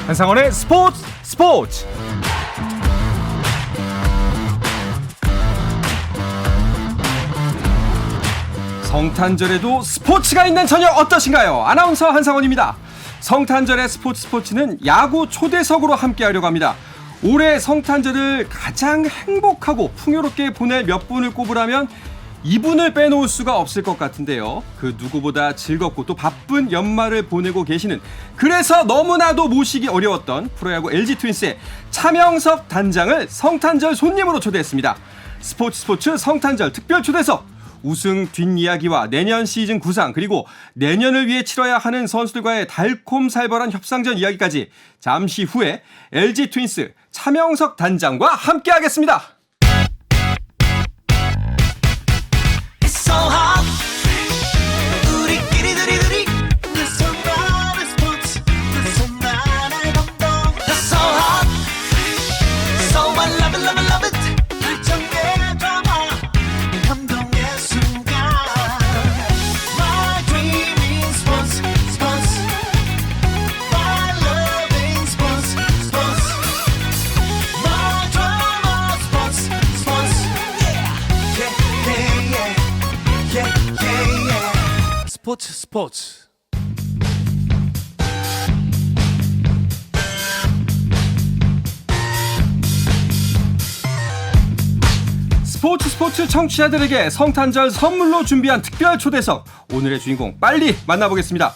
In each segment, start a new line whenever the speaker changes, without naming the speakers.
한상원의 스포츠. 성탄절에도 스포츠가 있는 저녁 어떠신가요? 아나운서 한상원입니다. 성탄절의 스포츠는 야구 초대석으로 함께하려고 합니다. 올해 성탄절을 가장 행복하고 풍요롭게 보낼 몇 분을 꼽으라면 이분을 빼놓을 수가 없을 것 같은데요. 그 누구보다 즐겁고 또 바쁜 연말을 보내고 계시는, 그래서 너무나도 모시기 어려웠던 프로야구 LG 트윈스의 차명석 단장을 성탄절 손님으로 초대했습니다. 스포츠 성탄절 특별 초대석. 우승 뒷이야기와 내년 시즌 구상, 그리고 내년을 위해 치러야 하는 선수들과의 달콤살벌한 협상전 이야기까지 잠시 후에 LG 트윈스 차명석 단장과 함께하겠습니다.
스포츠.
스포츠 청취자들에게 성탄절 선물로 준비한 특별 초대석. 오늘의 주인공 빨리 만나보겠습니다.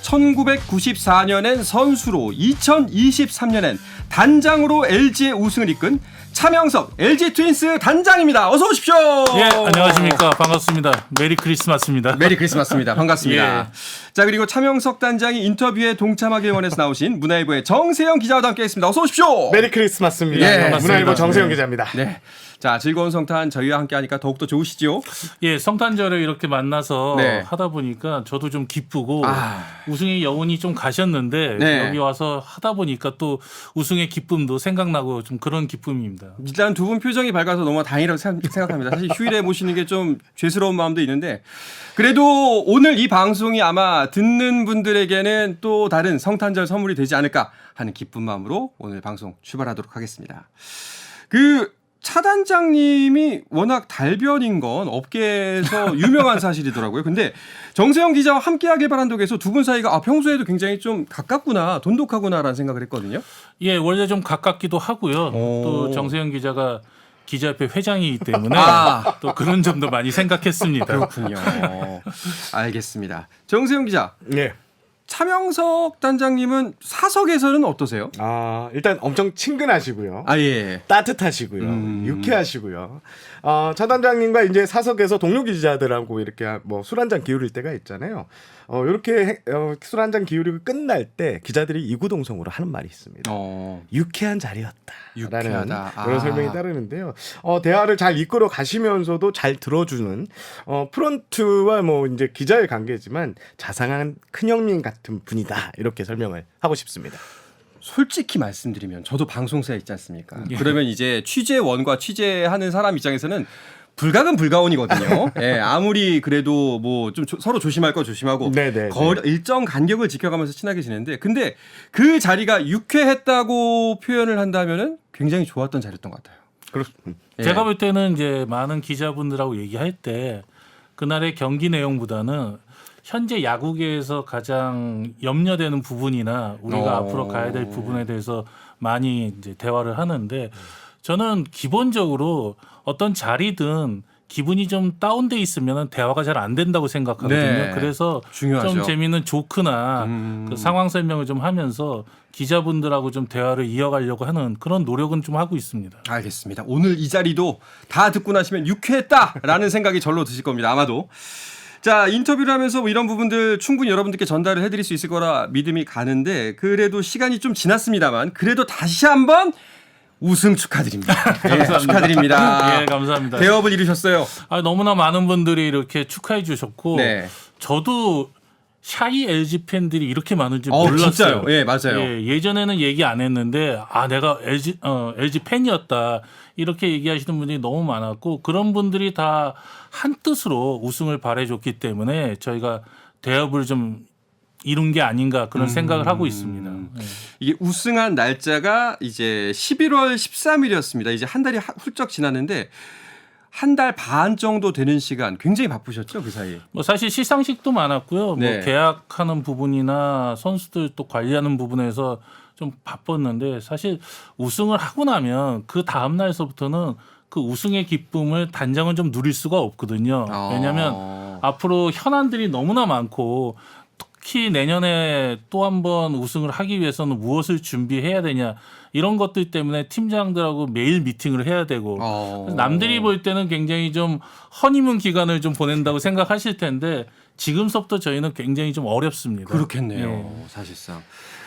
1994년엔 선수로, 2023년엔 단장으로 LG의 우승을 이끈 차명석 LG 트윈스 단장입니다. 어서 오십시오.
예, 안녕하십니까. 반갑습니다. 메리 크리스마스입니다.
메리 크리스마스입니다. 반갑습니다.
예.
자, 그리고 차명석 단장이 인터뷰에 동참하길 원해서 나오신 문화일보의 정세영 기자와 함께했습니다. 어서 오십시오.
메리 크리스마스입니다.
예,
반갑습니다. 문화일보 정세영 기자입니다.
네. 자, 즐거운 성탄 저희와 함께하니까 더욱더 좋으시죠?
예, 성탄절에 이렇게 만나서
네.
하다 보니까 저도 좀 기쁘고
아.
우승의 여운이 좀 가셨는데
네.
여기 와서 하다 보니까 또 우승의 기쁨도 생각나고 좀 그런 기쁨입니다.
일단 두 분 표정이 밝아서 너무 다행이라고 생각합니다. 사실 휴일에 모시는 게 좀 죄스러운 마음도 있는데, 그래도 오늘 이 방송이 아마 듣는 분들에게는 또 다른 성탄절 선물이 되지 않을까 하는 기쁜 마음으로 오늘 방송 출발하도록 하겠습니다. 차 단장님이 워낙 달변인 건 업계에서 유명한 사실이더라고요. 근데 정세영 기자와 함께하길 바란다고 두 분 사이가 평소에도 굉장히 좀 가깝구나, 돈독하구나라는 생각을 했거든요.
예, 원래 좀 가깝기도 하고요.
오.
또 정세영 기자가 기자협회 회장이기 때문에 또 그런 점도 많이 생각했습니다.
그렇군요. 알겠습니다. 정세영 기자.
예.
차명석 단장님은 사석에서는 어떠세요?
일단 엄청 친근하시고요.
예.
따뜻하시고요. 유쾌하시고요. 차 단장님과 이제 사석에서 동료 기자들하고 이렇게 뭐 술 한잔 기울일 때가 있잖아요. 이렇게 술 한잔 기울이고 끝날 때 기자들이 이구동성으로 하는 말이 있습니다. 유쾌한 자리였다.
유쾌하다.
그런 설명이 따르는데요. 대화를 잘 이끌어 가시면서도 잘 들어주는 프런트와 뭐 이제 기자의 관계지만 자상한 큰형님 같은 분이다. 이렇게 설명을 하고 싶습니다.
솔직히 말씀드리면 저도 방송사에 있지 않습니까?
예.
그러면 이제 취재원과 취재하는 사람 입장에서는 불가근 불가원이거든요. 예, 아무리 그래도 뭐 좀 서로 조심할 거 조심하고 일정 간격을 지켜가면서 친하게 지내는데, 근데 그 자리가 유쾌했다고 표현을 한다면은 굉장히 좋았던 자리였던 것 같아요.
그렇습니다.
예.
제가 볼 때는 이제 많은 기자분들하고 얘기할 때 그날의 경기 내용보다는 현재 야구계에서 가장 염려되는 부분이나 우리가 앞으로 가야 될 부분에 대해서 많이 이제 대화를 하는데, 저는 기본적으로 어떤 자리든 기분이 좀 다운돼 있으면 대화가 잘 안 된다고 생각하거든요.
네.
그래서
중요하죠.
좀 재미있는 조크나 그 상황 설명을 좀 하면서 기자분들하고 좀 대화를 이어가려고 하는 그런 노력은 좀 하고 있습니다.
알겠습니다. 오늘 이 자리도 다 듣고 나시면 유쾌했다라는 생각이 절로 드실 겁니다. 아마도. 자, 인터뷰를 하면서 뭐 이런 부분들 충분히 여러분들께 전달을 해드릴 수 있을 거라 믿음이 가는데, 그래도 시간이 좀 지났습니다만 그래도 다시 한번 우승 축하드립니다. 네, 축하드립니다.
예, 감사합니다.
대업을 이루셨어요.
너무나 많은 분들이 이렇게 축하해 주셨고
네.
저도 샤이 LG 팬들이 이렇게 많은지 몰랐어요.
진짜요? 예, 맞아요.
예전에는 얘기 안 했는데 내가 LG 팬이었다 이렇게 얘기하시는 분들이 너무 많았고, 그런 분들이 다 한 뜻으로 우승을 바래줬기 때문에 저희가 대업을 좀 이룬 게 아닌가 그런 생각을 하고 있습니다. 네.
이게 우승한 날짜가 이제 11월 13일이었습니다. 이제 한 달이 훌쩍 지났는데 한 달 반 정도 되는 시간 굉장히 바쁘셨죠, 그 사이에.
뭐 사실 시상식도 많았고요.
네.
뭐 계약하는 부분이나 선수들 또 관리하는 부분에서 좀 바빴는데 사실 우승을 하고 나면 그 다음 날서부터는 그 우승의 기쁨을 단장은 좀 누릴 수가 없거든요. 왜냐하면 앞으로 현안들이 너무나 많고 특히 내년에 또 한 번 우승을 하기 위해서는 무엇을 준비해야 되냐 이런 것들 때문에 팀장들하고 매일 미팅을 해야 되고 남들이 볼 때는 굉장히 좀 허니문 기간을 좀 보낸다고 생각하실 텐데 지금서부터 저희는 굉장히 좀 어렵습니다.
그렇겠네요.
네.
사실상.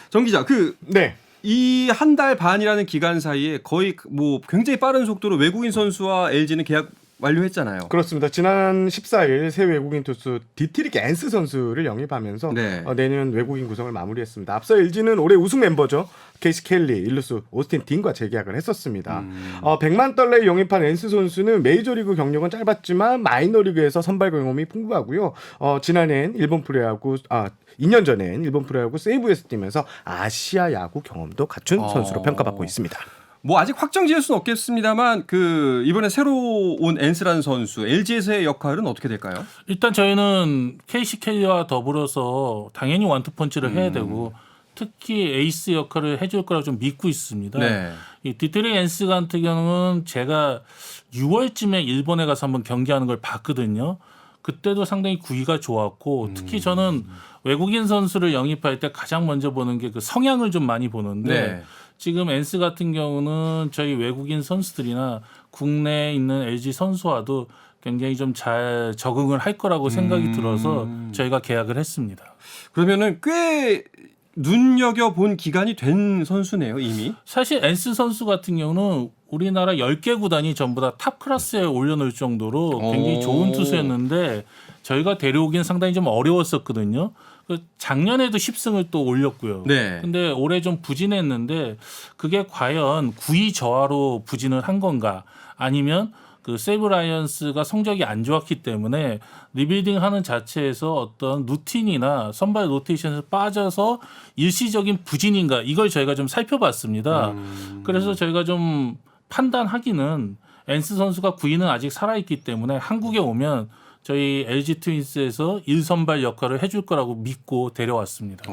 정 기자,
네.
이 한 달 반이라는 기간 사이에 거의 뭐 굉장히 빠른 속도로 외국인 선수와 LG는 계약 완료했잖아요.
그렇습니다. 지난 14일 새 외국인 투수 디트릭 앤스 선수를 영입하면서
네.
내년 외국인 구성을 마무리했습니다. 앞서 LG는 올해 우승 멤버죠. 케이시 켈리, 일루수 오스틴 딘과 재계약을 했었습니다. 100만 달러에 영입한 앤스 선수는 메이저리그 경력은 짧았지만 마이너리그에서 선발 경험이 풍부하고요. 지난해엔 일본 프로야구 2년 전엔 일본 프로야구 세이브에서 뛰면서 아시아 야구 경험도 갖춘 선수로 평가받고 있습니다.
뭐 아직 확정 지을 수는 없겠습니다만 이번에 새로 온 앤스라는 선수 LG에서의 역할은 어떻게 될까요?
일단 저희는 케이시 켈리와 더불어서 당연히 원투펀치를 해야 되고 특히 에이스 역할을 해줄 거라고 좀 믿고 있습니다.
네.
이 디트릭 앤스 같은 경우는 제가 6월쯤에 일본에 가서 한번 경기하는 걸 봤거든요. 그때도 상당히 구위가 좋았고 특히 저는 외국인 선수를 영입할 때 가장 먼저 보는 게 그 성향을 좀 많이 보는데
네.
지금 앤스 같은 경우는 저희 외국인 선수들이나 국내에 있는 LG 선수와도 굉장히 좀 잘 적응을 할 거라고 생각이 들어서 저희가 계약을 했습니다.
그러면은 꽤 눈여겨본 기간이 된 선수네요, 이미.
사실 앤스 선수 같은 경우는 우리나라 10개 구단이 전부 다 탑 클래스에 올려놓을 정도로 굉장히 좋은 투수였는데 저희가 데려오기는 상당히 좀 어려웠었거든요. 작년에도 10승을 또 올렸고요.
네.
근데 올해 좀 부진했는데 그게 과연 구위 저하로 부진을 한 건가 아니면 그 세이브 라이언스가 성적이 안 좋았기 때문에 리빌딩 하는 자체에서 어떤 루틴이나 선발 로테이션에서 빠져서 일시적인 부진인가 이걸 저희가 좀 살펴봤습니다. 그래서 저희가 좀 판단하기는 앤스 선수가 구위는 아직 살아있기 때문에 한국에 오면 저희 LG 트윈스에서 1선발 역할을 해줄 거라고 믿고 데려왔습니다.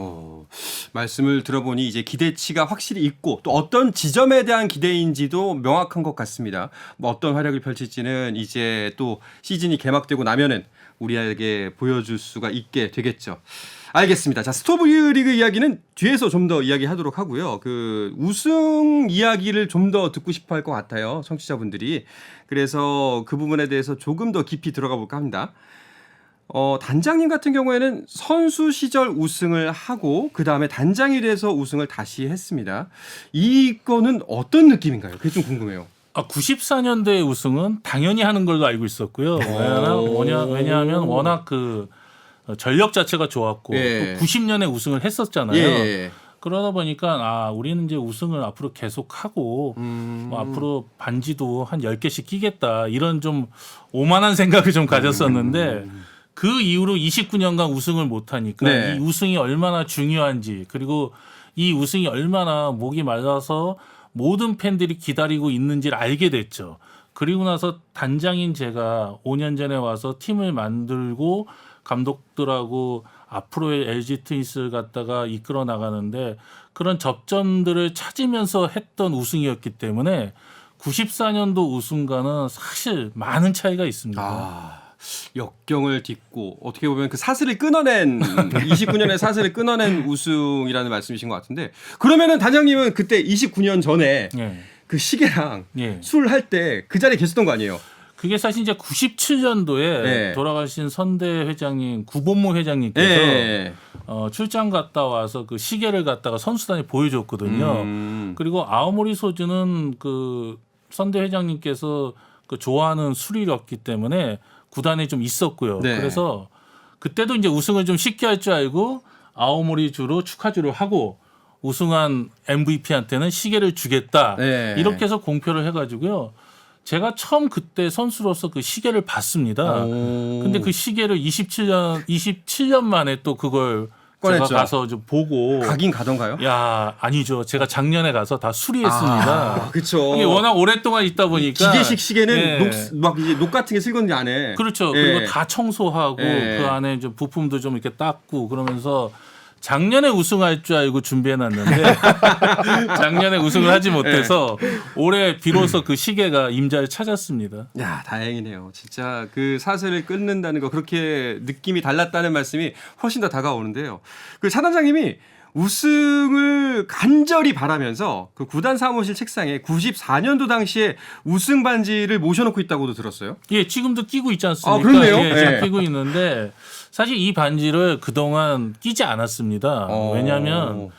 말씀을 들어보니 이제 기대치가 확실히 있고 또 어떤 지점에 대한 기대인지도 명확한 것 같습니다. 뭐 어떤 활약을 펼칠지는 이제 또 시즌이 개막되고 나면은 우리에게 보여줄 수가 있게 되겠죠. 알겠습니다. 자, 스토브리그 이야기는 뒤에서 좀 더 이야기하도록 하고요. 그 우승 이야기를 좀 더 듣고 싶어 할 것 같아요. 청취자분들이. 그래서 그 부분에 대해서 조금 더 깊이 들어가 볼까 합니다. 단장님 같은 경우에는 선수 시절 우승을 하고 그 다음에 단장이 돼서 우승을 다시 했습니다. 이거는 어떤 느낌인가요? 그게 좀 궁금해요.
94년대 우승은 당연히 하는 걸로 알고 있었고요. 왜냐하면 워낙 그 전력 자체가 좋았고
예.
또 90년에 우승을 했었잖아요.
예.
그러다 보니까 우리는 이제 우승을 앞으로 계속하고 뭐 앞으로 반지도 한 10개씩 끼겠다 이런 좀 오만한 생각을 좀 가졌었는데 그 이후로 29년간 우승을 못하니까
네.
이 우승이 얼마나 중요한지 그리고 이 우승이 얼마나 목이 말라서 모든 팬들이 기다리고 있는지를 알게 됐죠. 그리고 나서 단장인 제가 5년 전에 와서 팀을 만들고 감독들하고 앞으로의 LG 트윈스를 갖다가 이끌어 나가는데 그런 접점들을 찾으면서 했던 우승이었기 때문에 94년도 우승과는 사실 많은 차이가 있습니다.
역경을 딛고 어떻게 보면 그 사슬을 끊어낸 29년의 사슬을 끊어낸 우승이라는 말씀이신 것 같은데 그러면은 단장님은 그때 29년 전에
예.
그 시계랑
예.
술 할 때 그 자리에 계셨던 거 아니에요?
그게 사실 이제 97년도에
네.
돌아가신 선대 회장님 구본모 회장님께서
네.
출장 갔다 와서 그 시계를 갖다가 선수단에 보여줬거든요. 그리고 아오모리 소주는 그 선대 회장님께서 그 좋아하는 술이었기 때문에 구단에 좀 있었고요.
네.
그래서 그때도 이제 우승을 좀 쉽게 할 줄 알고 아오모리 주로 축하주를 하고 우승한 MVP한테는 시계를 주겠다.
네.
이렇게 해서 공표를 해가지고요. 제가 처음 그때 선수로서 그 시계를 봤습니다. 근데 그 시계를 27년 만에 또 그걸
꺼냈죠.
제가 가서 좀 보고
가긴 가던가요?
야 아니죠. 제가 작년에 가서 다 수리했습니다.
그렇죠.
이게 워낙 오랫동안 있다 보니까
기계식 시계는
예.
막 이제 녹 같은 게 쓸건지 안에.
그렇죠.
예.
그리고 다 청소하고
예.
그 안에 좀 부품도 좀 이렇게 닦고 그러면서 작년에 우승할 줄 알고 준비해놨는데 작년에 우승을 하지 못해서 올해 비로소 그 시계가 임자를 찾았습니다.
야, 다행이네요. 진짜 그 사슬을 끊는다는 거 그렇게 느낌이 달랐다는 말씀이 훨씬 더 다가오는데요. 그 차단장님이 우승을 간절히 바라면서 그 구단 사무실 책상에 94년도 당시에 우승 반지를 모셔놓고 있다고도 들었어요.
예, 지금도 끼고 있지 않습니까?
아, 그렇네요.
예, 지금
예.
끼고 있는데 사실 이 반지를 그동안 끼지 않았습니다. 왜냐하면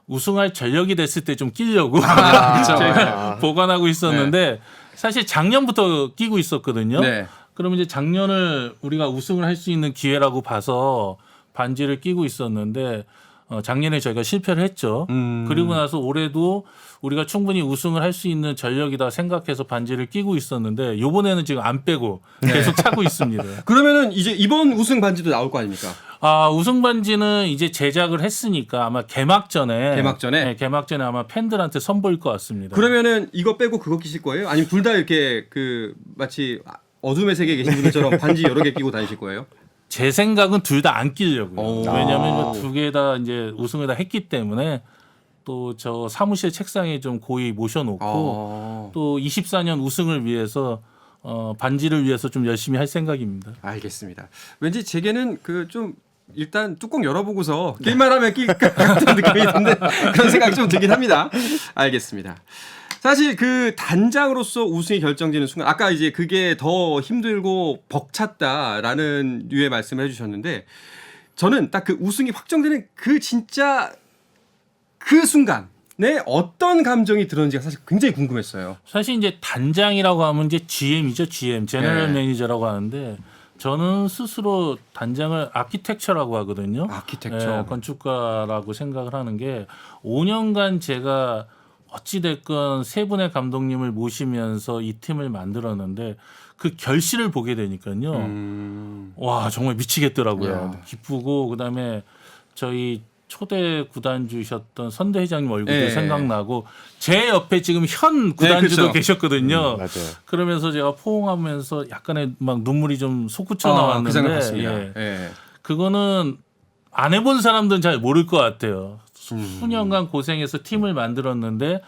우승할 전력이 됐을 때 좀 끼려고 제가 보관하고 있었는데 사실 작년부터 끼고 있었거든요.
네.
그러면 이제 작년을 우리가 우승을 할 수 있는 기회라고 봐서 반지를 끼고 있었는데 작년에 저희가 실패를 했죠. 그리고 나서 올해도 우리가 충분히 우승을 할 수 있는 전력이다 생각해서 반지를 끼고 있었는데 이번에는 지금 안 빼고 계속 차고 있습니다.
그러면은 이제 이번 우승 반지도 나올 거 아닙니까?
아, 우승 반지는 이제 제작을 했으니까 아마 개막전에 네, 개막전에 아마 팬들한테 선보일 것 같습니다.
그러면은 이거 빼고 그거 끼실 거예요? 아니면 둘 다 이렇게 그 마치 어둠의 세계에 계신 분들처럼 반지 여러 개 끼고 다니실 거예요?
제 생각은 둘 다 안 끼려고요.
오.
왜냐하면 두 개 다 이제 우승을 다 했기 때문에 또 저 사무실 책상에 좀 고이 모셔놓고 또 24년 우승을 위해서 반지를 위해서 좀 열심히 할 생각입니다.
알겠습니다. 왠지 제게는 그 좀 일단 뚜껑 열어보고서 게임만 하면 낄 같은 느낌이 드는데 그런 생각이 좀 들긴 합니다. 알겠습니다. 사실 그 단장으로서 우승이 결정되는 순간 아까 이제 그게 더 힘들고 벅찼다라는 류의 말씀을 해주셨는데 저는 딱 그 우승이 확정되는 그 진짜 그 순간에 어떤 감정이 들었는지가 사실 굉장히 궁금했어요.
사실 이제 단장이라고 하면 이제 GM이죠, GM, 제너럴 매니저라고 하는데 저는 스스로 단장을 아키텍처라고 하거든요.
아키텍처.
건축가라고 생각을 하는 게 5년간 제가 어찌됐건 세 분의 감독님을 모시면서 이 팀을 만들었는데 그 결실을 보게 되니까요. 와, 정말 미치겠더라고요.
야.
기쁘고 그다음에 저희 초대 구단주셨던 선대 회장님 얼굴도
네.
생각나고 제 옆에 지금 현 구단주도
그렇죠.
계셨거든요.
맞아요.
그러면서 제가 포옹하면서 약간의 막 눈물이 좀 솟구쳐
그
나왔는데
생각 같습니다.
예.
예.
그거는 안 해본 사람들은 잘 모를 것 같아요. 수년간 고생해서 팀을 만들었는데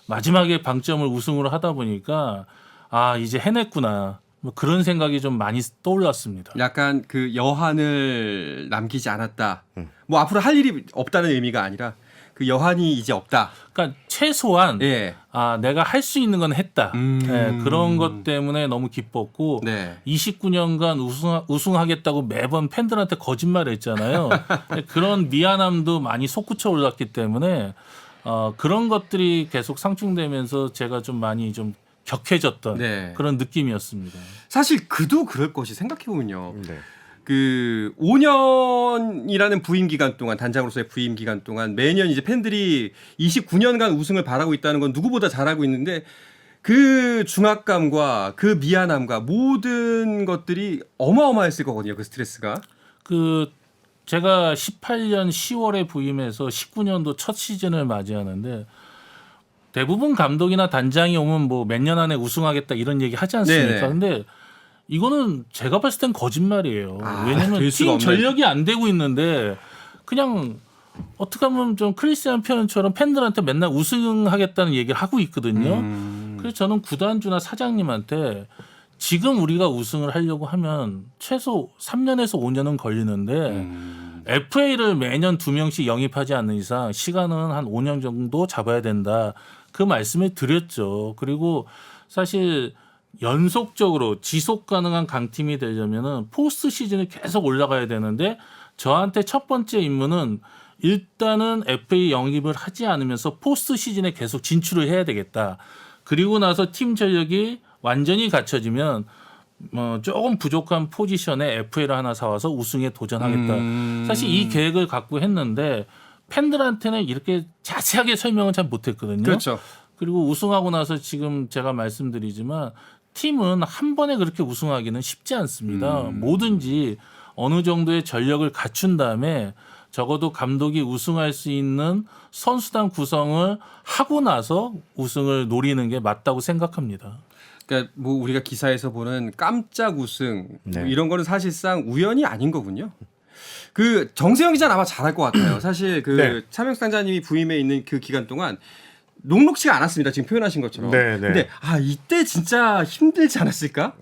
마지막에 방점을 우승으로 하다 보니까 아 이제 해냈구나. 뭐 그런 생각이 좀 많이 떠올랐습니다.
약간 그 여한을 남기지 않았다. 뭐 앞으로 할 일이 없다는 의미가 아니라 그 여한이 이제 없다.
그러니까 최소한
예.
아 내가 할 수 있는 건 했다. 예, 그런 것 때문에 너무 기뻤고
네.
29년간 우승하겠다고 매번 팬들한테 거짓말했잖아요. 그런 미안함도 많이 솟구쳐 올랐기 때문에 그런 것들이 계속 상충되면서 제가 좀 많이 좀 격해졌던
네.
그런 느낌이었습니다.
사실 그도 그럴 것이 생각해보면요.
네.
그 5년이라는 부임 기간 동안 단장으로서의 부임 기간 동안 매년 이제 팬들이 29년간 우승을 바라고 있다는 건 누구보다 잘 알고 있는데 그 중압감과 그 미안함과 모든 것들이 어마어마했을 거거든요. 그 스트레스가.
그 제가 18년 10월에 부임해서 19년도 첫 시즌을 맞이하는데 대부분 감독이나 단장이 오면 뭐 몇 년 안에 우승하겠다 이런 얘기 하지 않습니까?
네네.
근데 이거는 제가 봤을 땐 거짓말이에요.
아,
왜냐하면
될 수가
팀
없네.
전력이 안 되고 있는데 그냥 어떻게 하면 좀 크리스티안 표현처럼 팬들한테 맨날 우승하겠다는 얘기를 하고 있거든요. 그래서 저는 구단주나 사장님한테 지금 우리가 우승을 하려고 하면 최소 3년에서 5년은 걸리는데 FA를 매년 2명씩 영입하지 않는 이상 시간은 한 5년 정도 잡아야 된다. 그 말씀을 드렸죠. 그리고 사실 연속적으로 지속 가능한 강팀이 되려면은 포스트 시즌을 계속 올라가야 되는데 저한테 첫 번째 임무는 일단은 FA 영입을 하지 않으면서 포스트 시즌에 계속 진출을 해야 되겠다. 그리고 나서 팀 전력이 완전히 갖춰지면 조금 부족한 포지션에 FA를 하나 사와서 우승에 도전하겠다. 사실 이 계획을 갖고 했는데 팬들한테는 이렇게 자세하게 설명을 잘 못했거든요.
그렇죠.
그리고 우승하고 나서 지금 제가 말씀드리지만 팀은 한 번에 그렇게 우승하기는 쉽지 않습니다. 뭐든지 어느 정도의 전력을 갖춘 다음에 적어도 감독이 우승할 수 있는 선수단 구성을 하고 나서 우승을 노리는 게 맞다고 생각합니다.
그러니까 뭐 우리가 기사에서 보는 깜짝 우승 뭐
네.
이런 거는 사실상 우연이 아닌 거군요. 그 정세영 기자는 아마 잘할 것 같아요. 사실 그
네.
차명수 단장님이 부임해 있는 그 기간 동안 녹록치가 않았습니다. 지금 표현하신 것처럼.
네, 네.
근데 이때 진짜 힘들지 않았을까?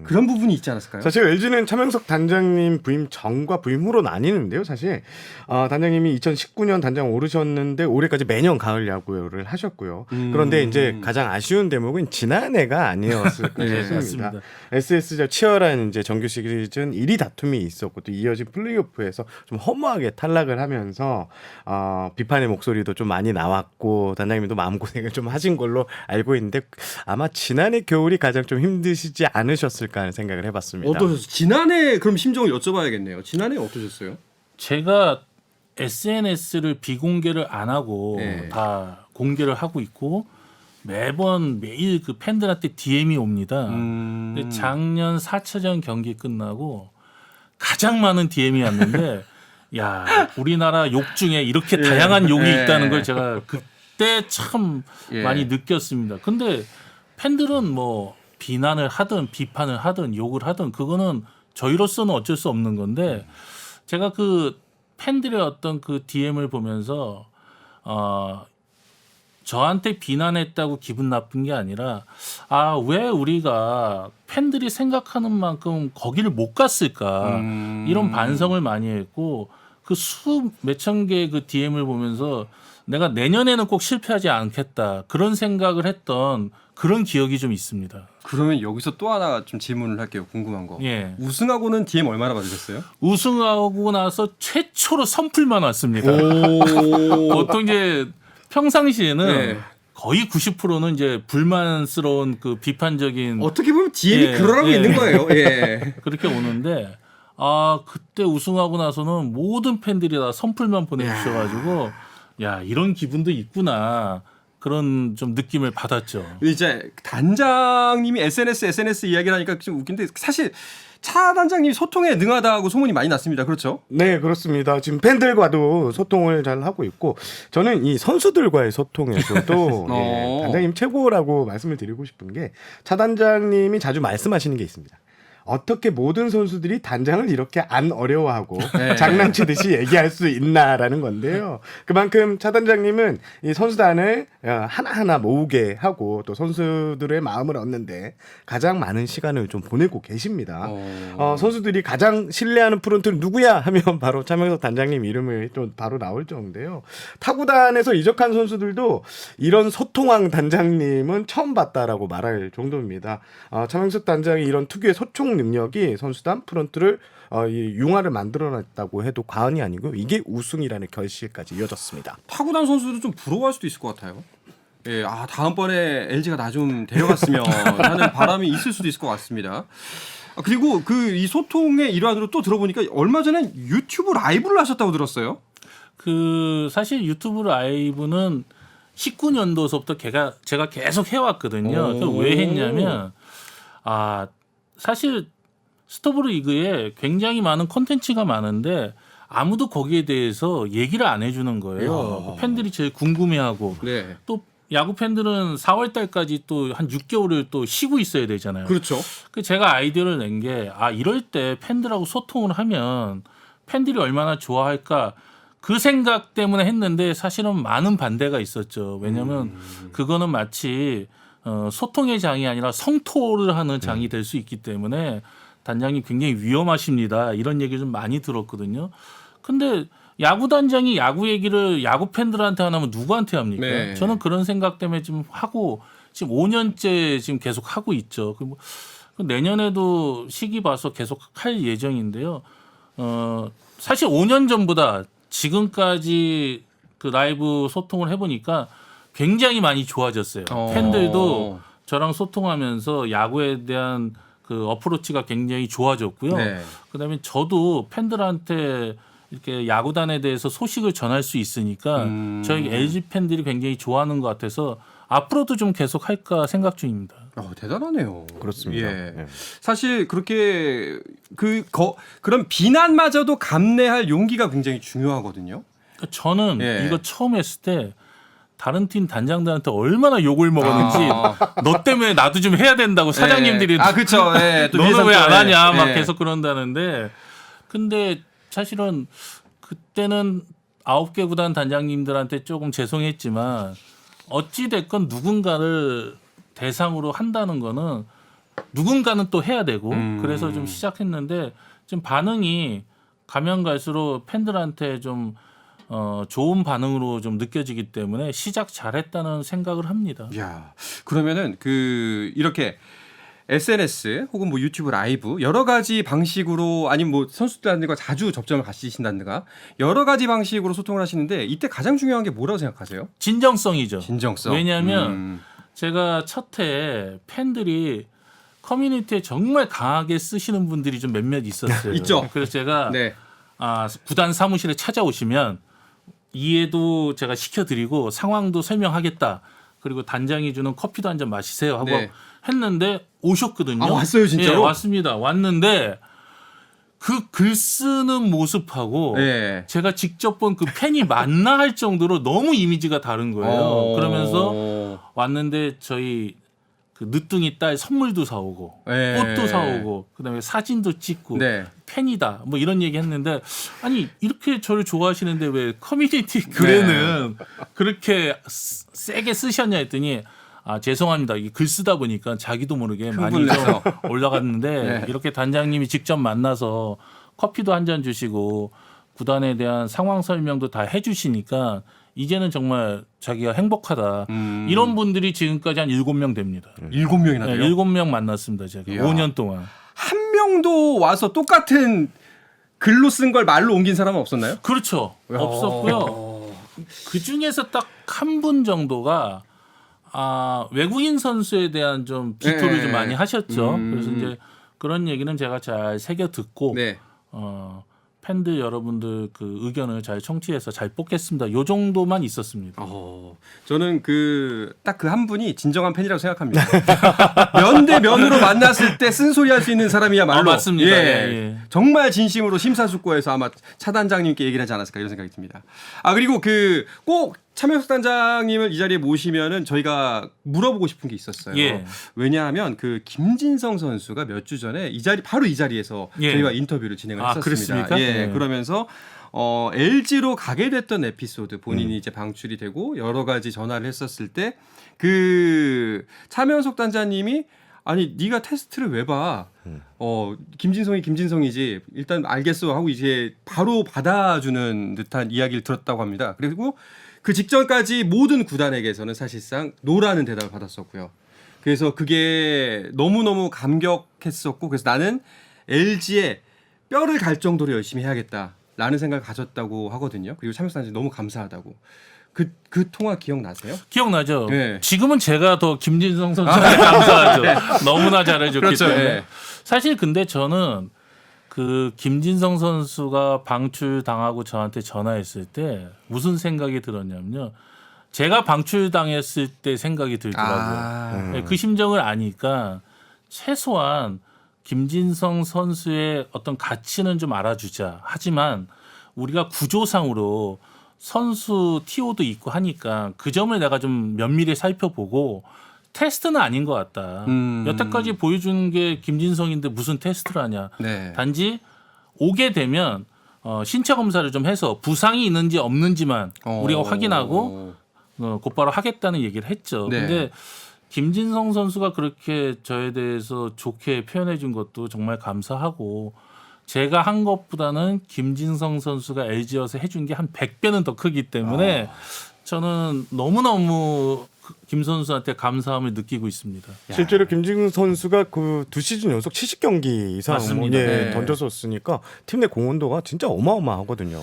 그런 부분이 있지 않았을까요?
사실 LG는 차명석 단장님 부임 전과 부임 후로 나뉘는데요. 사실 단장님이 2019년 단장 오르셨는데 올해까지 매년 가을 야구를 하셨고요. 그런데 이제 가장 아쉬운 대목은 지난해가 아니었을까
네,
싶습니다.
맞습니다.
SS가 치열한 이제 정규 시즌 1위 다툼이 있었고 또 이어진 플레이오프에서 좀 허무하게 탈락을 하면서 비판의 목소리도 좀 많이 나왔고 단장님도 마음고생을 좀 하신 걸로 알고 있는데 아마 지난해 겨울이 가장 좀 힘드시지 않으셨을까 하는 생각을 해봤습니다.
어떠셨어요? 지난해 그럼 심정을 여쭤봐야겠네요. 지난해 어떠셨어요?
제가 SNS를 비공개를 안 하고
네.
다 공개를 하고 있고 매일 그 팬들한테 DM이 옵니다. 근데 작년 4차전 경기 끝나고 가장 많은 DM이 왔는데 야 우리나라 욕 중에 이렇게 다양한 욕이 있다는 걸 제가 그때 참 많이 느꼈습니다. 근데 팬들은 뭐 비난을 하든 비판을 하든 욕을 하든 그거는 저희로서는 어쩔 수 없는 건데 제가 그 팬들의 어떤 그 DM을 보면서 저한테 비난했다고 기분 나쁜 게 아니라 왜 우리가 팬들이 생각하는 만큼 거기를 못 갔을까 이런 반성을 많이 했고 그 몇천 개의 그 DM을 보면서 내가 내년에는 꼭 실패하지 않겠다 그런 생각을 했던 그런 기억이 좀 있습니다.
그러면 여기서 또 하나 좀 질문을 할게요. 궁금한 거.
예.
우승하고는 DM 얼마나 받으셨어요?
우승하고 나서 최초로 선풀만 왔습니다. 보통 이제 평상시에는
네.
거의 90%는 이제 불만스러운 그 비판적인
어떻게 보면 DM이
예,
그러라고
예.
있는 거예요. 예.
그렇게 오는데 그때 우승하고 나서는 모든 팬들이 다 선풀만 보내주셔가지고 야 이런 기분도 있구나 그런 좀 느낌을 받았죠.
이제 단장님이 SNS 이야기를 하니까 좀 웃긴데 사실 차 단장님이 소통에 능하다고 소문이 많이 났습니다. 그렇죠?
네, 그렇습니다. 지금 팬들과도 소통을 잘 하고 있고 저는 이 선수들과의 소통에서도 단장님 최고라고 말씀을 드리고 싶은 게 차 단장님이 자주 말씀하시는 게 있습니다. 어떻게 모든 선수들이 단장을 이렇게 안 어려워하고 장난치듯이 얘기할 수 있나라는 건데요. 그만큼 차 단장님은 이 선수단을 하나하나 모으게 하고 또 선수들의 마음을 얻는데 가장 많은 시간을 좀 보내고 계십니다. 선수들이 가장 신뢰하는 프런트는 누구야 하면 바로 차명석 단장님 이름이 좀 바로 나올 정도인데요. 타구단에서 이적한 선수들도 이런 소통왕 단장님은 처음 봤다라고 말할 정도입니다. 차명석 단장이 이런 특유의 소통 능력이 선수단 프런트를 이 융화를 만들어냈다고 해도 과언이 아니고 이게 우승이라는 결실까지 이어졌습니다.
타구단 선수도 좀 부러워할 수도 있을 것 같아요. 예, 다음번에 LG가 나 좀 데려갔으면 하는 바람이 있을 수도 있을 것 같습니다. 그리고 그 이 소통의 일환으로 또 들어보니까 얼마 전에 유튜브 라이브를 하셨다고 들었어요.
그 사실 유튜브 라이브는 19년도서부터 제가 계속 해왔거든요. 그 왜 했냐면 사실 스토브 리그에 굉장히 많은 콘텐츠가 많은데 아무도 거기에 대해서 얘기를 안 해주는 거예요. 팬들이 제일 궁금해하고
네.
또 야구 팬들은 4월 달까지 또 한 6개월을 또 쉬고 있어야 되잖아요.
그렇죠.
그 제가 아이디어를 낸 게 이럴 때 팬들하고 소통을 하면 팬들이 얼마나 좋아할까 그 생각 때문에 했는데 사실은 많은 반대가 있었죠. 왜냐하면 그거는 마치 소통의 장이 아니라 성토를 하는 장이 될 수 있기 때문에 단장이 굉장히 위험하십니다. 이런 얘기 좀 많이 들었거든요. 근데 야구 단장이 야구 얘기를 야구 팬들한테 안 하면 누구한테 합니까?
네.
저는 그런 생각 때문에 좀 하고 지금 5년째 지금 계속 하고 있죠. 내년에도 시기 봐서 계속 할 예정인데요. 사실 5년 전보다 지금까지 그 라이브 소통을 해보니까 굉장히 많이 좋아졌어요. 팬들도 저랑 소통하면서 야구에 대한 그 어프로치가 굉장히 좋아졌고요.
네.
그다음에 저도 팬들한테 이렇게 야구단에 대해서 소식을 전할 수 있으니까 저희 LG 팬들이 굉장히 좋아하는 것 같아서 앞으로도 좀 계속 할까 생각 중입니다.
대단하네요.
그렇습니다.
예.
예.
사실 그렇게 그런 비난마저도 감내할 용기가 굉장히 중요하거든요.
그러니까 저는
예.
이거 처음 했을 때 다른 팀 단장들한테 얼마나 욕을 먹었는지 너 때문에 나도 좀 해야 된다고 사장님들이
그렇죠. 예. 또
너는 왜 안 하냐 막
예.
계속 그런다는데 근데 사실은 그때는 9개 구단 단장님들한테 조금 죄송했지만 어찌 됐건 누군가를 대상으로 한다는 거는 누군가는 또 해야 되고 그래서 좀 시작했는데 지금 반응이 가면 갈수록 팬들한테 좀 좋은 반응으로 좀 느껴지기 때문에 시작 잘했다는 생각을 합니다.
야, 그러면은 이렇게 SNS 혹은 뭐 유튜브 라이브 여러 가지 방식으로 아니면 뭐 선수들과 자주 접점을 가지신다든가 여러 가지 방식으로 소통을 하시는데 이때 가장 중요한 게 뭐라고 생각하세요?
진정성이죠.
진정성.
왜냐하면 제가 첫 해에 팬들이 커뮤니티에 정말 강하게 쓰시는 분들이 좀 몇몇 있었어요.
있죠.
그래서 제가
네.
구단 사무실에 찾아오시면 이해도 제가 시켜드리고 상황도 설명하겠다. 그리고 단장이 주는 커피도 한 잔 마시세요 하고
네.
했는데 오셨거든요.
아, 왔어요, 진짜로?
예, 왔습니다. 왔는데 그 글 쓰는 모습하고
네.
제가 직접 본 그 팬이 맞나 할 정도로 너무 이미지가 다른 거예요. 그러면서 왔는데 저희 그 늦둥이 딸 선물도 사오고
네.
꽃도 사오고 그다음에 사진도 찍고
네.
팬이다 뭐 이런 얘기 했는데 아니 이렇게 저를 좋아하시는데 왜 커뮤니티 글에는 그렇게 세게 쓰셨냐 했더니 죄송합니다. 이게 글 쓰다 보니까 자기도 모르게 많이 좀
흥분해서.
올라갔는데
네.
이렇게 단장님이 직접 만나서 커피도 한 잔 주시고 구단에 대한 상황 설명도 다 해주시니까 이제는 정말 자기가 행복하다. 이런 분들이 지금까지 한 7명 됩니다.
7명이나 돼요?
7명 만났습니다. 제가
이야.
5년 동안.
한 명도 와서 똑같은 글로 쓴 걸 말로 옮긴 사람은 없었나요?
그렇죠. 없었고요. 그 중에서 딱 한 분 정도가 외국인 선수에 대한 좀 비토를
네.
좀 많이 하셨죠. 그래서 이제 그런 얘기는 제가 잘 새겨 듣고
네.
팬들 여러분들 그 의견을 잘 청취해서 잘 뽑겠습니다. 요 정도만 있었습니다.
저는 딱 그 한 분이 진정한 팬이라고 생각합니다. 면 대 면으로 만났을 때 쓴소리 할 수 있는 사람이야말로.
맞습니다.
예.
예.
정말 진심으로 심사숙고해서 아마 차 단장님께 얘기를 하지 않았을까 이런 생각이 듭니다. 그리고 꼭 차명석 단장님을 이 자리에 모시면은 저희가 물어보고 싶은 게 있었어요.
예.
왜냐하면 김진성 선수가 몇 주 전에 바로 이 자리에서
예.
저희가 인터뷰를 진행을 했었습니다.
그랬습니까?
예.
네.
그러면서 LG로 가게 됐던 에피소드 본인이 이제 방출이 되고 여러 가지 전화를 했었을 때 차명석 단장님이 아니 네가 테스트를 왜 봐? 김진성이지. 일단 알겠어 하고 이제 바로 받아주는 듯한 이야기를 들었다고 합니다. 그리고 그 직전까지 모든 구단에게서는 사실상 노라는 대답을 받았었고요. 그래서 그게 너무너무 감격했었고 그래서 나는 LG에 뼈를 갈 정도로 열심히 해야겠다라는 생각을 가졌다고 하거든요. 그리고 차명석 단장님 너무 감사하다고. 그 통화 기억나세요?
기억나죠?
네.
지금은 제가 더 김진성 선수한테 감사하죠. 너무나 잘해줬기
그렇죠.
때문에.
네.
사실 근데 저는 그 김진성 선수가 방출당하고 저한테 전화했을 때 무슨 생각이 들었냐면요. 제가 방출당했을 때 생각이 들더라고요. 네, 그 심정을 아니까 최소한 김진성 선수의 어떤 가치는 좀 알아주자. 하지만 우리가 구조상으로 선수 TO도 있고 하니까 그 점을 내가 좀 면밀히 살펴보고 테스트는 아닌 것 같다. 여태까지 보여준 게 김진성인데 무슨 테스트를 하냐.
네.
단지 오게 되면 신체 검사를 좀 해서 부상이 있는지 없는지만 우리가 확인하고 곧바로 하겠다는 얘기를 했죠.
네.
근데 김진성 선수가 그렇게 저에 대해서 좋게 표현해 준 것도 정말 감사하고 제가 한 것보다는 김진성 선수가 LG여서 해준 게 한 100배는 더 크기 때문에 저는 너무너무 김 선수한테 감사함을 느끼고 있습니다.
실제로 김진성 선수가 그 2시즌 연속 70경기 이상
맞습니다. 네.
던졌었으니까 팀 내 공헌도가 진짜 어마어마하거든요.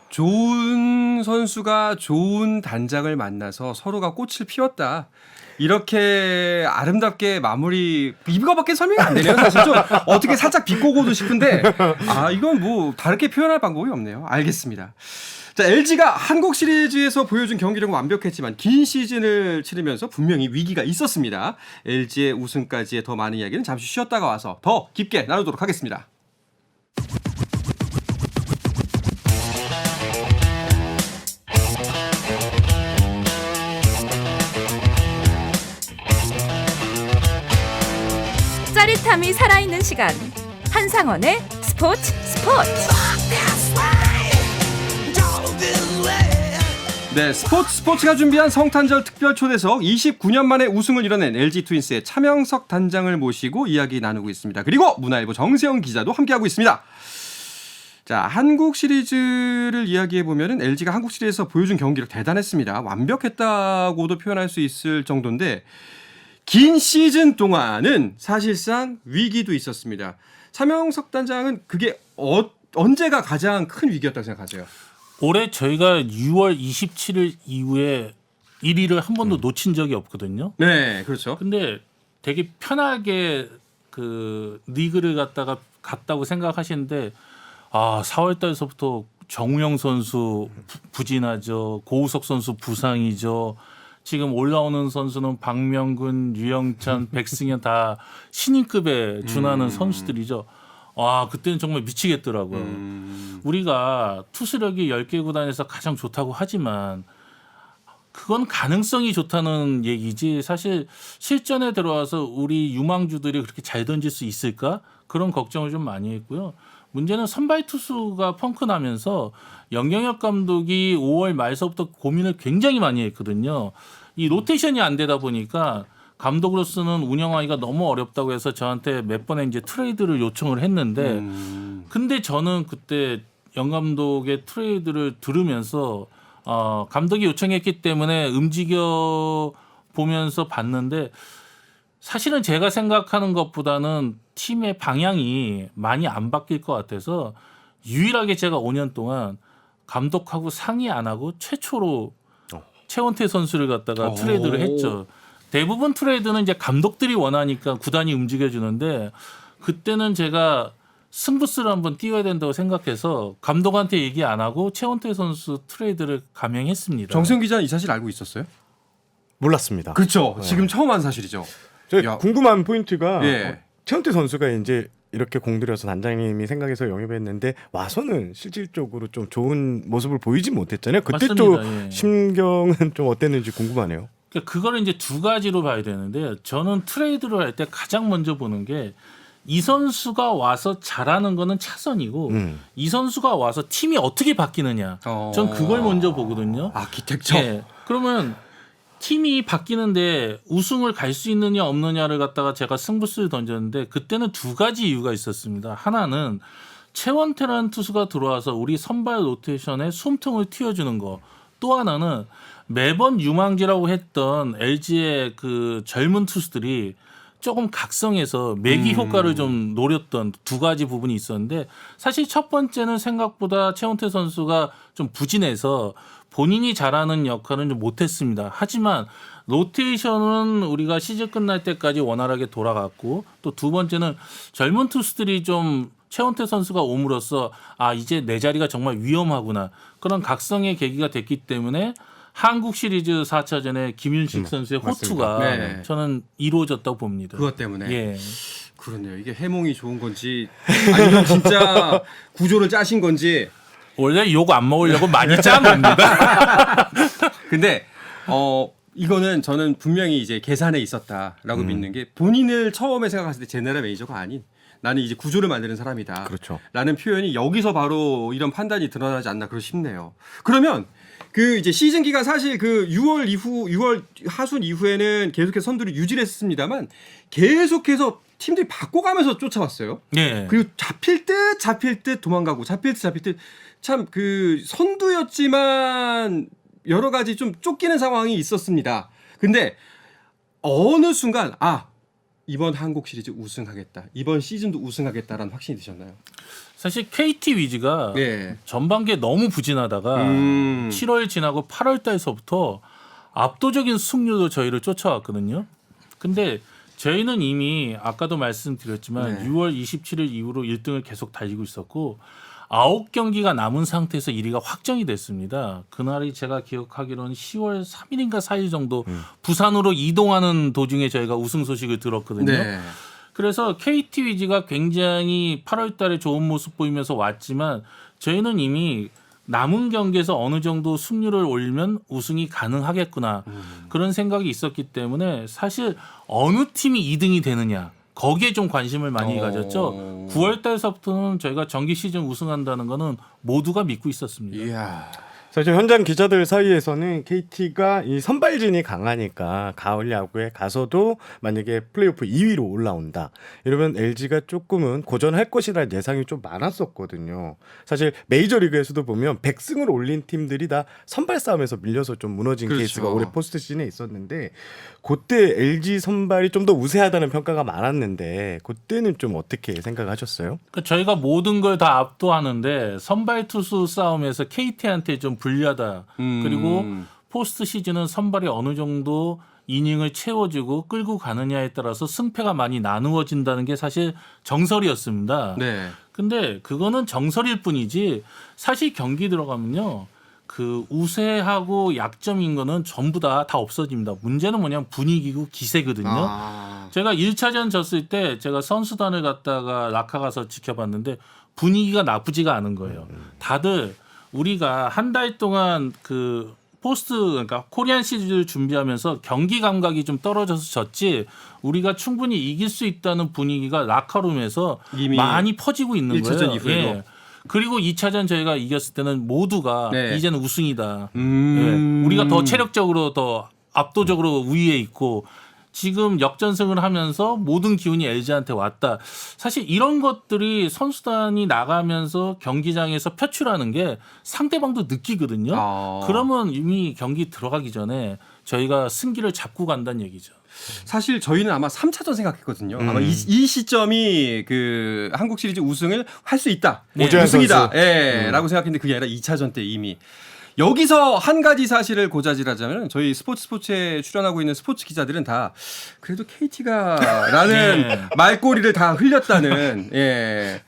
좋은 선수가 좋은 단장을 만나서 서로가 꽃을 피웠다. 이렇게 아름답게 마무리 이거밖에 설명이 안 되네요. 사실 좀 어떻게 살짝 비꼬고도 싶은데 이건 뭐 다르게 표현할 방법이 없네요. 알겠습니다. 자, LG가 한국 시리즈에서 보여준 경기력은 완벽했지만 긴 시즌을 치르면서 분명히 위기가 있었습니다. LG의 우승까지의 더 많은 이야기는 잠시 쉬었다가 와서 더 깊게 나누도록 하겠습니다.
짜릿함이 살아있는 시간 한상원의 스포츠.
네, 스포츠가 준비한 성탄절 특별 초대석 29년 만에 우승을 이뤄낸 LG 트윈스의 차명석 단장을 모시고 이야기 나누고 있습니다. 그리고 문화일보 정세영 기자도 함께하고 있습니다. 자, 한국 시리즈를 이야기해 보면은 LG가 한국 시리즈에서 보여준 경기력 대단했습니다. 완벽했다고도 표현할 수 있을 정도인데 긴 시즌 동안은 사실상 위기도 있었습니다. 차명석 단장은 그게 언제가 가장 큰 위기였다고 생각하세요?
올해 저희가 6월 27일 이후에 1위를 한 번도 놓친 적이 없거든요.
네, 그렇죠.
근데 되게 편하게 그 리그를 갔다고 생각하시는데 4월 달서부터 정우영 선수 부진하죠. 고우석 선수 부상이죠. 지금 올라오는 선수는 박명근, 유영찬, 백승현 다 신인급에 준하는 선수들이죠. 그때는 정말 미치겠더라고요. 우리가 투수력이 10개 구단에서 가장 좋다고 하지만 그건 가능성이 좋다는 얘기지 사실 실전에 들어와서 우리 유망주들이 그렇게 잘 던질 수 있을까? 그런 걱정을 좀 많이 했고요. 문제는 선발 투수가 펑크 나면서 영경혁 감독이 5월 말서부터 고민을 굉장히 많이 했거든요. 이 로테이션이 안 되다 보니까 감독으로서는 운영하기가 너무 어렵다고 해서 저한테 몇 번의 이제 트레이드를 요청을 했는데 근데 저는 그때 영 감독의 트레이드를 들으면서 감독이 요청했기 때문에 움직여 보면서 봤는데 사실은 제가 생각하는 것보다는 팀의 방향이 많이 안 바뀔 것 같아서 유일하게 제가 5년 동안 감독하고 상의 안 하고 최초로 최원태 선수를 갖다가 트레이드를 했죠. 대부분 트레이드는 이제 감독들이 원하니까 구단이 움직여주는데 그때는 제가 승부수를 한번 띄워야 된다고 생각해서 감독한테 얘기 안 하고 최원태 선수 트레이드를 감행했습니다.
정세영 기자는 이 사실 알고 있었어요?
몰랐습니다.
그렇죠. 지금 처음 한 사실이죠.
저 궁금한 포인트가
예.
최원태 선수가 이제 이렇게 공들여서 단장님이 생각해서 영입했는데 와서는 실질적으로 좀 좋은 모습을 보이지 못했잖아요. 그때 또
맞습니다. 예.
심경은 좀 어땠는지 궁금하네요.
그러니까 그거를 이제 두 가지로 봐야 되는데 저는 트레이드를 할 때 가장 먼저 보는 게 이 선수가 와서 잘하는 거는 차선이고 이 선수가 와서 팀이 어떻게 바뀌느냐. 전 그걸 먼저 보거든요.
아키텍처.
예. 그러면 팀이 바뀌는데 우승을 갈 수 있느냐 없느냐를 갖다가 제가 승부수를 던졌는데 그때는 두 가지 이유가 있었습니다. 하나는 최원태라는 투수가 들어와서 우리 선발 로테이션에 숨통을 틔워주는 거. 또 하나는 매번 유망주라고 했던 LG의 그 젊은 투수들이 조금 각성해서 매기 효과를 좀 노렸던 두 가지 부분이 있었는데 사실 첫 번째는 생각보다 최원태 선수가 좀 부진해서 본인이 잘하는 역할은 좀 못했습니다. 하지만 로테이션은 우리가 시즌 끝날 때까지 원활하게 돌아갔고 또 두 번째는 젊은 투수들이 좀 최원태 선수가 옴으로써 이제 내 자리가 정말 위험하구나 그런 각성의 계기가 됐기 때문에 한국 시리즈 4차전에 김윤식 선수의 호투가
네.
저는 이루어졌다고 봅니다.
그것 때문에.
예.
그렇네요. 이게 해몽이 좋은 건지 아니면 진짜 구조를 짜신 건지.
원래 욕 안 먹으려고 많이 짠 겁니다.
근데 이거는 저는 분명히 이제 계산에 있었다라고 믿는 게 본인을 처음에 생각했을 때 제너럴 매니저가 아닌 나는 이제 구조를 만드는 사람이다.
그렇죠.
라는 표현이 여기서 바로 이런 판단이 드러나지 않나 그러 싶네요. 그러면 그 이제 시즌 기간 사실 그 6월 하순 이후에는 계속해서 선두를 유지를 했습니다만 계속해서 팀들이 바꿔가면서 쫓아왔어요.
예.
그리고 잡힐 듯 도망가고 잡힐 듯 참 그 선두였지만 여러 가지 좀 쫓기는 상황이 있었습니다. 근데 어느 순간 이번 한국 시리즈 우승하겠다. 이번 시즌도 우승하겠다라는 확신이 드셨나요?
사실 KT 위즈가
예.
전반기에 너무 부진하다가 7월 지나고 8월 달서부터 압도적인 승률로 저희를 쫓아왔거든요. 근데 저희는 이미 아까도 말씀드렸지만
네.
6월 27일 이후로 1등을 계속 달리고 있었고 9경기가 남은 상태에서 1위가 확정이 됐습니다. 그날이 제가 기억하기로는 10월 3일인가 4일 정도 부산으로 이동하는 도중에 저희가 우승 소식을 들었거든요.
네.
그래서 KT 위즈가 굉장히 8월 달에 좋은 모습 보이면서 왔지만 저희는 이미 남은 경기에서 어느 정도 승률을 올리면 우승이 가능하겠구나. 그런 생각이 있었기 때문에 사실 어느 팀이 2등이 되느냐. 거기에 좀 관심을 많이 가졌죠. 9월 달서부터는 저희가 정기 시즌 우승한다는 거는 모두가 믿고 있었습니다.
이야.
사실 현장 기자들 사이에서는 KT가 이 선발진이 강하니까 가을 야구에 가서도 만약에 플레이오프 2위로 올라온다 이러면 LG가 조금은 고전할 것이라는 예상이 좀 많았었거든요. 사실 메이저리그에서도 보면 100승을 올린 팀들이 다 선발 싸움에서 밀려서 좀 무너진
그렇죠.
케이스가 올해 포스트 시즌에 있었는데 그때 LG 선발이 좀 더 우세하다는 평가가 많았는데 그때는 좀 어떻게 생각하셨어요?
그러니까 저희가 모든 걸 다 압도하는데 선발 투수 싸움에서 KT한테 좀 불리하다. 그리고 포스트 시즌은 선발이 어느 정도 이닝을 채워주고 끌고 가느냐에 따라서 승패가 많이 나누어진다는 게 사실 정설이었습니다.
네.
근데 그거는 정설일 뿐이지 사실 경기 들어가면요. 그 우세하고 약점인 거는 전부 다 없어집니다. 문제는 뭐냐면 분위기고 기세거든요. 제가 1차전 졌을 때 제가 선수단을 갔다가 라카 가서 지켜봤는데 분위기가 나쁘지가 않은 거예요. 다들 우리가 한 달 동안 그 포스트 그러니까 코리안 시리즈를 준비하면서 경기 감각이 좀 떨어져서 졌지 우리가 충분히 이길 수 있다는 분위기가 라카룸에서
이미
많이 퍼지고 있는
1차전
거예요.
이후에도.
예. 그리고 2차전 저희가 이겼을 때는 모두가
네.
이제는 우승이다. 예. 우리가 더 체력적으로 더 압도적으로 우위에 있고 지금 역전승을 하면서 모든 기운이 LG한테 왔다. 사실 이런 것들이 선수단이 나가면서 경기장에서 표출하는 게 상대방도 느끼거든요. 그러면 이미 경기 들어가기 전에 저희가 승기를 잡고 간다는 얘기죠.
사실 저희는 아마 3차전 생각했거든요. 아마 이 시점이 그 한국 시리즈 우승을 할 수 있다.
오재환
우승이다.
선수.
예, 라고 생각했는데 그게 아니라 2차전 때 이미. 여기서 한 가지 사실을 고자질하자면 저희 스포츠에 출연하고 있는 스포츠 기자들은 다 그래도 KT가라는
네.
말꼬리를 다 흘렸다는. 예.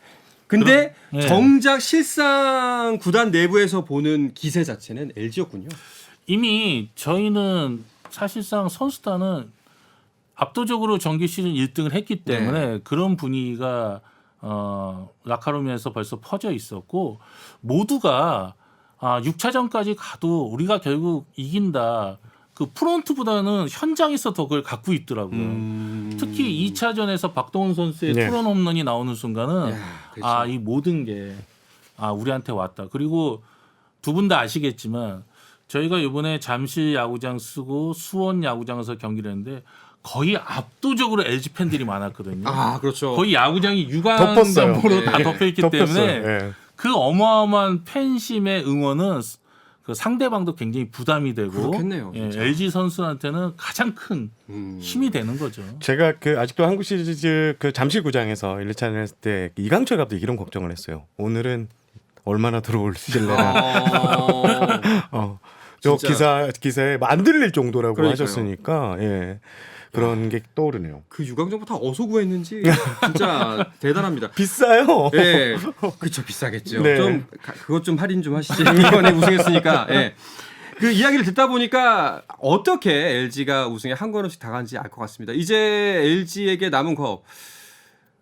근데
네.
정작 실상 구단 내부에서 보는 기세 자체는 LG였군요.
이미 저희는 사실상 선수단은 압도적으로 정규 시즌 1등을 했기 때문에 그런 분위기가 라카룸에서 벌써 퍼져 있었고 모두가 6차전까지 가도 우리가 결국 이긴다. 그 프론트보다는 현장에서 더 그걸 갖고 있더라고요. 특히 2차전에서 박동원 선수의
네.
투런 홈런이 나오는 순간은
그렇죠.
이 모든 게 우리한테 왔다. 그리고 두 분 다 아시겠지만 저희가 이번에 잠실 야구장 쓰고 수원 야구장에서 경기를 했는데 거의 압도적으로 LG 팬들이 많았거든요.
그렇죠.
거의 야구장이
덮었어요.
유광으로 다
네.
덮여있기
덮였어요.
때문에
예.
그 어마어마한 팬심의 응원은 그 상대방도 굉장히 부담이 되고
그렇겠네요, 진짜.
LG 선수한테는 가장 큰 힘이 되는 거죠.
제가 그 아직도 한국 시리즈 그 잠실구장에서 1차전 했을 때 이강철 감독이 이런 걱정을 했어요. 오늘은 얼마나 들어올실래나. 저
진짜.
기사에 안 들릴 정도라고
그러니까요.
하셨으니까 예. 그런 게 떠오르네요.
그 유광정보 다 어디서 구했는지 진짜 대단합니다.
비싸요.
예, 그쵸 비싸겠죠.
네.
좀 그것 좀 할인 좀 하시지. 이번에 우승했으니까. 예. 그 이야기를 듣다 보니까 어떻게 LG가 우승에 한 걸음씩 다가는지 알 것 같습니다. 이제 LG에게 남은 거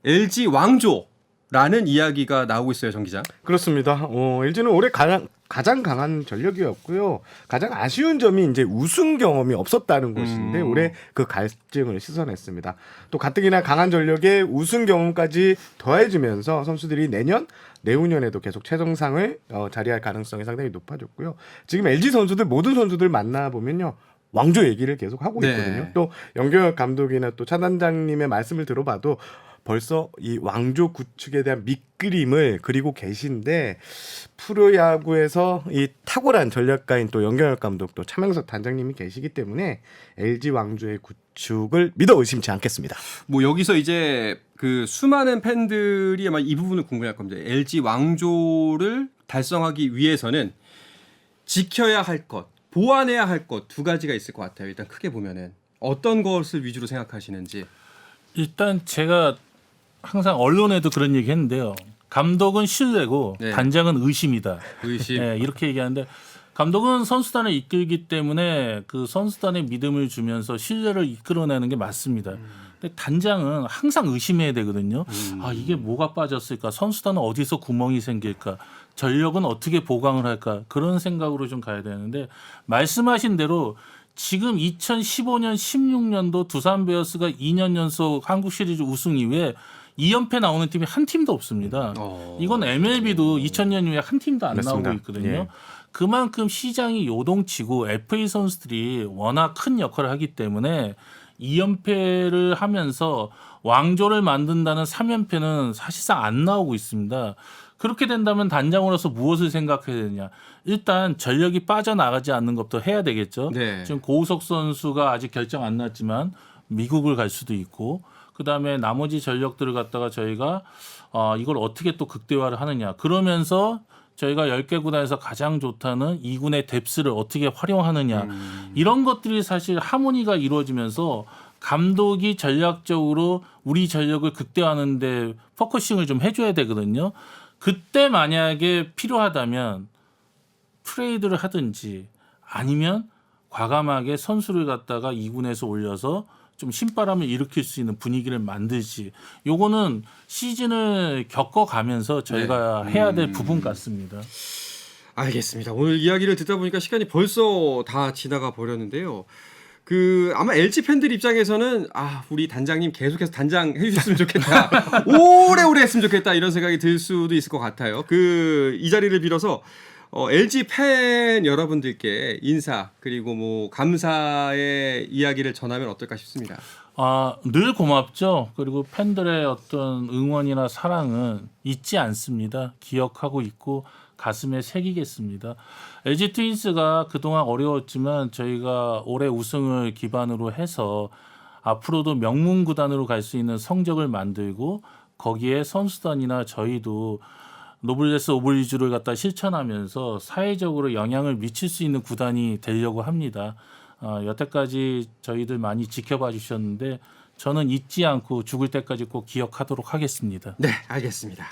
LG 왕조라는 이야기가 나오고 있어요, 정 기자.
그렇습니다. LG는 올해 가장 강한 전력이었고요. 가장 아쉬운 점이 이제 우승 경험이 없었다는 것인데 올해 그 갈증을 씻어냈습니다. 또 가뜩이나 강한 전력에 우승 경험까지 더해지면서 선수들이 내후년에도 계속 최정상을 자리할 가능성이 상당히 높아졌고요. 지금 LG 선수들 모든 선수들 만나 보면요. 왕조 얘기를 계속 하고 있거든요.
네.
또 연경혁 감독이나 또 차단장님의 말씀을 들어봐도 벌써 이 왕조 구축에 대한 밑그림을 그리고 계신데 프로야구에서 이 탁월한 전략가인 또 연경혁 감독 또 차명석 단장님이 계시기 때문에 LG 왕조의 구축을 믿어 의심치 않겠습니다.
뭐 여기서 이제 그 수많은 팬들이 아마 이 부분을 궁금해할 겁니다. LG 왕조를 달성하기 위해서는 지켜야 할 것, 보완해야 할 것 두 가지가 있을 것 같아요. 일단 크게 보면은 어떤 것을 위주로 생각하시는지.
일단 제가 항상 언론에도 그런 얘기 했는데요. 감독은 신뢰고
네.
단장은 의심이다.
의심.
네, 이렇게 얘기하는데 감독은 선수단을 이끌기 때문에 그 선수단의 믿음을 주면서 신뢰를 이끌어내는 게 맞습니다. 근데 단장은 항상 의심해야 되거든요. 아, 이게 뭐가 빠졌을까? 선수단은 어디서 구멍이 생길까? 전력은 어떻게 보강을 할까? 그런 생각으로 좀 가야 되는데 말씀하신 대로 지금 2015년, 16년도 두산 베어스가 2년 연속 한국 시리즈 우승 이후에 2연패 나오는 팀이 한 팀도 없습니다. 이건 MLB도 2000년 이후에 한 팀도 안
맞습니다.
나오고 있거든요.
예.
그만큼 시장이 요동치고 FA 선수들이 워낙 큰 역할을 하기 때문에 2연패를 하면서 왕조를 만든다는 3연패는 사실상 안 나오고 있습니다. 그렇게 된다면 단장으로서 무엇을 생각해야 되느냐. 일단 전력이 빠져나가지 않는 것도 해야 되겠죠.
네.
지금 고우석 선수가 아직 결정 안 났지만 미국을 갈 수도 있고 그다음에 나머지 전력들을 갖다가 저희가 이걸 어떻게 또 극대화를 하느냐. 그러면서 저희가 10개 구단에서 가장 좋다는 2군의 뎁스를 어떻게 활용하느냐. 이런 것들이 사실 하모니가 이루어지면서 감독이 전략적으로 우리 전력을 극대화하는 데 포커싱을 좀 해줘야 되거든요. 그때 만약에 필요하다면 트레이드를 하든지 아니면 과감하게 선수를 갖다가 2군에서 올려서 좀 신바람을 일으킬 수 있는 분위기를 만들지. 요거는 시즌을 겪어가면서 저희가 해야 될 부분 같습니다.
알겠습니다. 오늘 이야기를 듣다 보니까 시간이 벌써 다 지나가 버렸는데요. 아마 LG 팬들 입장에서는 우리 단장님 계속해서 단장 해주셨으면 좋겠다. 오래오래 했으면 좋겠다. 이런 생각이 들 수도 있을 것 같아요. 이 자리를 빌어서 LG 팬 여러분들께 인사 그리고 뭐 감사의 이야기를 전하면 어떨까 싶습니다.
늘 고맙죠. 그리고 팬들의 어떤 응원이나 사랑은 잊지 않습니다. 기억하고 있고 가슴에 새기겠습니다. LG 트윈스가 그동안 어려웠지만 저희가 올해 우승을 기반으로 해서 앞으로도 명문 구단으로 갈 수 있는 성적을 만들고 거기에 선수단이나 저희도 노블레스 오블리주를 갖다 실천하면서 사회적으로 영향을 미칠 수 있는 구단이 되려고 합니다. 여태까지 저희들 많이 지켜봐 주셨는데 저는 잊지 않고 죽을 때까지 꼭 기억하도록 하겠습니다.
네, 알겠습니다.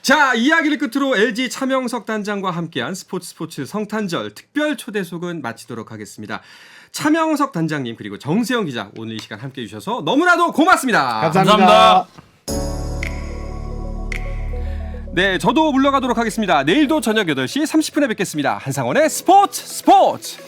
자, 이야기를 끝으로 LG 차명석 단장과 함께한 스포츠 성탄절 특별 초대석은 마치도록 하겠습니다. 차명석 단장님 그리고 정세영 기자 오늘 이 시간 함께해 주셔서 너무나도 고맙습니다.
감사합니다.
네, 저도 물러가도록 하겠습니다. 내일도 저녁 8시 30분에 뵙겠습니다. 한상원의 스포츠!